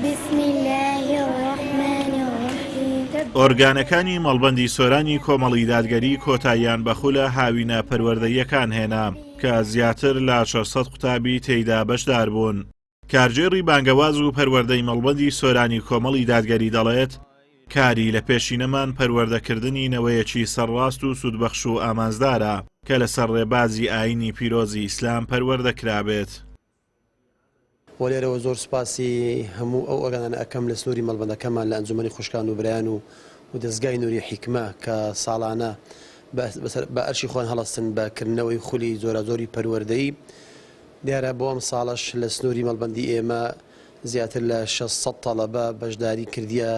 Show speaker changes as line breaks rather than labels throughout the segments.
بسم الله الرحمن الرحيم.
ئۆرگانەکانی مەڵبەندی سۆرانی کۆمەڵی دادگەری کۆتاییان بەخولە هاوینە پەروەردەییەکان هێنا کە زیاتر لە 600 قوتابی تێیدا بەشدار بوون. کارژێڕی بانگەواز و پەروەردەی مەڵبەندی سۆرانی کۆمەڵی دادگەری دەڵێت کاری لە پێشینەمان پەروەردەکردنی نەوەیەکی سەرڕاست و سوودبەخش و ئامانزدارە کە لەسەر ڕێبازی ئاینی پیرۆزی ئیسلام پەروەردەکرابێت.
وەلێرەوە زۆر سوپاسی هەموو ئەو ئۆرگانانە ئەەکەم لە سنووری مەڵبەندەکەمان لە ئەنجومەنی خوشکان و برایان و دەستگای نووری حیکمە کە ساڵانە بە ئەرشی خۆیان هەڵەستن بەکردنەوەی خولی زۆرە زۆری پەروەردەیی. دیارە بۆ ئەم ساڵش لە سنووری مەڵبەندی ئێمە زیاتر لە 600 تەڵەبە بەشداری کردیە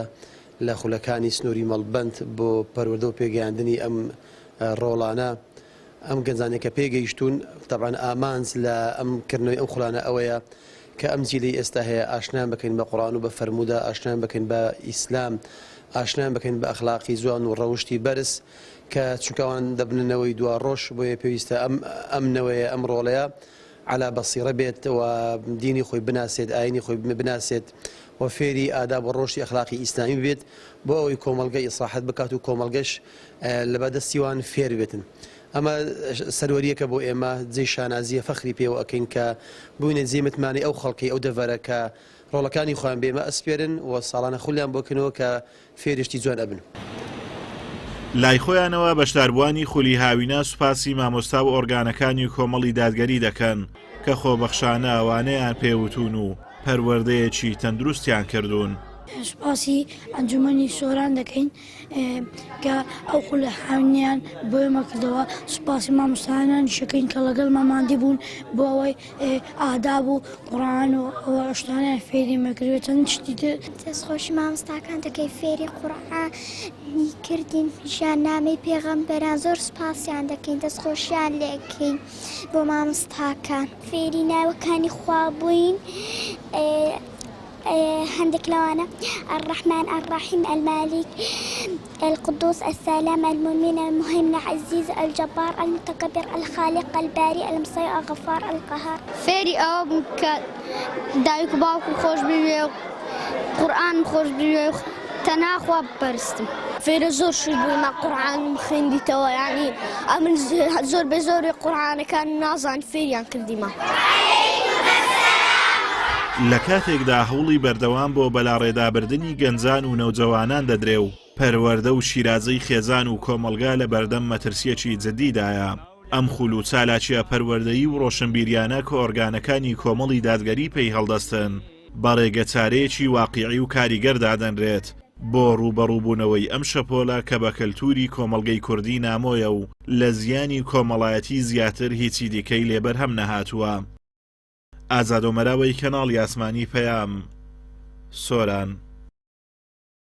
لە خولەکانی سنووری مەڵبەند بۆ پەروەردە و پێگەیاندنی ئەم ڕۆڵانە. ئەم گەنجانێکە پێگەیشتون تەبعاً ئامانج لە ئەمکردنەوەی ئەم خولانە ئەوەیە کە ئەم جیلی ئێستا هەیە ئاشنان بکەین بە قوڕان و بە فەرمودا، ئاشنان بکەین بە ئیسلام، ئاشنان بکەین بە ئەخلاقی جوان و ڕەوشی بەرز کە چونکەوان دەبنەوەی دوا ڕۆژ بۆیە پێویستە ئەمنەوەیە ئەم ڕۆڵەیە علا بەسیرە بێت و دینی خۆی بناسێت، ئاینی خۆی بناسێت و فێری ئاداب و ڕۆژی ئەخلاقی ئیسلامی بێت بۆ ئەوەی کۆمەڵگەی ئیسلاحەت بکات و کۆمەڵگەش لە بەدەستیوان فێر بێتن. ئەمە سەروەریەکە بۆ ئێمە جێی شانازیە فەخری پێوە ئەکەین کە بووینە جێمتمانی ئەو خەڵکی ئەو دەڤەرە کە ڕۆڵەکانی خۆیان بێمە ئەسپێرن و ساڵانە خولیان بۆکەنەوە کە فێرشتی جوان ئەبن.
لای خۆیانەوە بەشداربووانی خولی هاوینە سوپاسی مامۆستا و ئۆرگانەکانی کۆمەڵی دادگەری دەکەن کە خۆبەخشانە ئەوانەیان پێوتون و پەروەردەیەکی تەندروستیان کردوون.
سوپاسی ئەنجومەنی سۆران دەکەین کە ئەو خولە هاوینیان بۆیمە کردەوە. سوپاسی مامۆستایان شەکەین کە لەگەڵ ماماندی بوون بۆ ئەوەی ئاداب و قوڕان و ئەوە شتانیان فێری مەکردوێت چەند شتی تر.
دەستخۆشی مامۆستاکان دەکەی فێری قورئانی کردین، ژیاننامەی پێغەمبەران زۆر سوپاسیان دەکەین، دەستخۆشیان لێکەین بۆ مامۆستاکان. فێری ناوەکانی خوا بووین هندك لوانا الرحمن الرحيم المالك القدوس السلام المؤمن المهيمن العزيز الجبار المتكبر الخالق الباري المسيء الغفار القهار. فيري أو دايك باوك خوش بي قرآن خوش بي تناخوا برستم. فيري زور شو بما قرآن مخندي توا يعني أمن زور بزور قرآن كان نازان فيريان كرديما.
لە کاتێکدا هەوڵی بەردەوام بۆ بەلاڕێدابردنی گەنجان و نەوجەوانان دەدرێ و پەروەردە و شیرازەی خێزان و کۆمەلگا لە بەردەم مەترسیەکی جدیدایە. ئەم خول و چالاکیە پەروەردەیی و ڕۆشنبیریانە کە ئۆرگانەکانی کۆمەڵی دادگەری پێی هەڵدەستن بە ڕێگەچارەیەکی واقیعی و کاریگەر دادەنرێت بۆ ڕوبەڕووبوونەوەی ئەم شەپۆلە کە بە کەلتوری کۆمەڵگەی کوردی نامۆیە و لە زیانی کۆمەڵایەتی زیاتر هیچی دیکەی لێبەر هەم نەهاتووە. ئازاد و مەراوەی کەناڵی ئاسمانی پەیام، سۆران.